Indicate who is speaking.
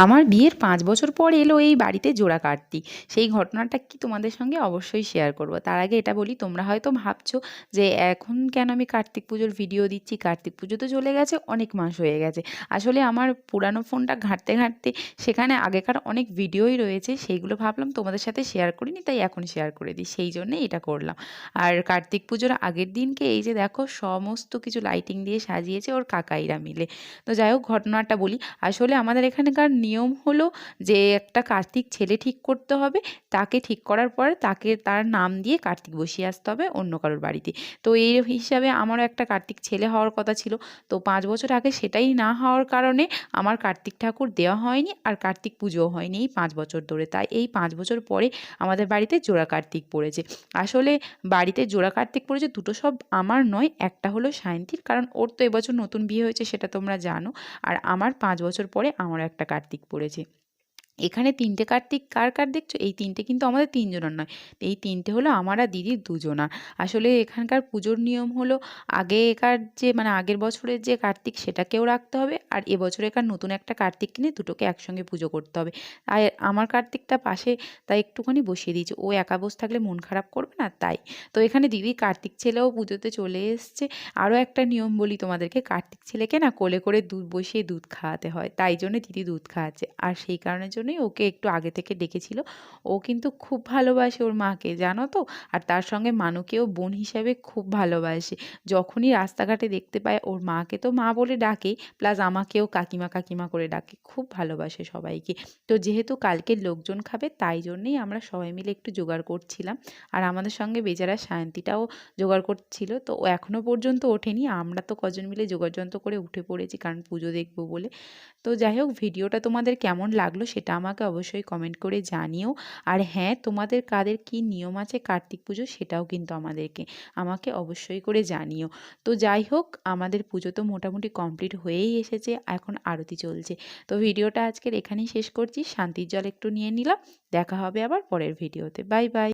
Speaker 1: আমার বিয়ের ৫ বছর পর এলো এই বাড়িতে জোড়া কার্তিক। সেই ঘটনাটা কি তোমাদের সঙ্গে অবশ্যই শেয়ার করব। তার আগে এটা বলি, তোমরা হয়তো ভাবছো যে এখন কেন আমি কার্তিক পুজোর ভিডিও দিচ্ছি? কার্তিক পুজো তো চলে গেছে, অনেক মাস হয়ে গেছে। আসলে আমার পুরানো ফোনটা ঘাঁটতে, ঘাঁটতে সেখানে আগেকার অনেক ভিডিওই রয়েছে, সেইগুলো ভাবলাম তোমাদের সাথে শেয়ার করিনি, তাই এখন শেয়ার করে দিই। সেই জন্যেই এটা করলাম। আর কার্তিক পুজোর আগের দিনকে এই যে দেখো সমস্ত কিছু লাইটিং দিয়ে সাজিয়েছে ওর কাকাইরা মিলে। তো যাই হোক, ঘটনাটা বলি। আসলে আমাদের এখানকার নিয়ম হলো যে একটা কার্তিক ছেলে ঠিক করতে হবে। তাকে ঠিক করার পরে তাকে তার নাম দিয়ে কার্তিক বসিয়ে আসতে হবে অন্য কারোর বাড়িতে। তো এই হিসাবে আমারও একটা কার্তিক ছেলে হওয়ার কথা ছিল। তো ৫ বছর আগে সেটাই না হওয়ার কারণে আমার কার্তিক ঠাকুর দেওয়া হয়নি, আর কার্তিক পুজোও হয়নি এই ৫ বছর ধরে। তাই এই ৫ বছর পরে আমাদের বাড়িতে জোড়া কার্তিক পড়েছে। আসলে বাড়িতে জোড়া কার্তিক পড়েছে, দুটো সব আমার নয়, একটা হলো সায়ন্তীর, কারণ ওর তো এবছর নতুন বিয়ে হয়েছে সেটা তোমরা জানো। আর আমার ৫ বছর পরে আমারও একটা কার্তিক পড়েছে। এখানে ৩ টে কার্তিক কার, কার দেখছো? এই ৩ টে কিন্তু আমাদের ৩ জনের নয়। এই ৩ টে হলো আমার আর দিদির দুজনার। আসলে এখানকার পুজোর নিয়ম হলো আগেকার যে মানে আগের বছরের যে কার্তিক সেটাকেও রাখতে হবে, আর এবছরেকার নতুন একটা কার্তিক কিনে দুটোকে একসঙ্গে পুজো করতে হবে। আর আমার কার্তিকটা পাশে তাই একটুখানি বসিয়ে দিয়েছি। ও একা বসে থাকলে মন খারাপ করবে না তাই। তো এখানে দিদির কার্তিক ছেলেও পুজোতে চলে এসছে। আরও একটা নিয়ম বলি তোমাদেরকে, কার্তিক ছেলেকে না কোলে করে দুধ বসিয়ে দুধ খাওয়াতে হয়। তাই জন্য দিদি দুধ খাওয়াচ্ছে। আর সেই কারণের জন্যই ওকে একটু আগে থেকে ডেকেছিল। ও কিন্তু খুব ভালোবাসে ওর মাকে, জানো তো? আর তার সঙ্গে মানুকেও বোন হিসাবে খুব ভালোবাসে। যখনই রাস্তাঘাটে দেখতে পায় ওর মাকে তো মা বলে ডাকেই, প্লাস আমাকেও কাকিমা, কাকিমা করে ডাকে। খুব ভালোবাসে সবাইকে। তো যেহেতু কালকে লোকজন খাবে তাই জন্যেই আমরা সবাই মিলে একটু জোগাড় করছিলাম। আর আমাদের সঙ্গে বেচারা সায়ন্তীটাও জোগাড় করছিল। তো ও এখনও পর্যন্ত ওঠেনি। আমরা তো কজন মিলে যোগাড়যন্ত্র করে উঠে পড়েছি, কারণ পুজো দেখবো বলে। তো যাই হোক, ভিডিওটা তোমাদের কেমন লাগলো সেটা আমাকে অবশ্যই কমেন্ট করে জানিও। আর হ্যাঁ, তোমাদের কাদের কী নিয়ম আছে কার্তিক পুজো সেটাও কিন্তু আমাকে অবশ্যই করে জানিও। তো যাই হোক, আমাদের পুজো তো মোটামুটি কমপ্লিট হয়েই এসেছে, এখন আরতি চলছে। তো ভিডিওটা আজকের এখানেই শেষ করছি। শান্তির জল একটু নিয়ে নিলাম। দেখা হবে আবার পরের ভিডিওতে। Bye bye.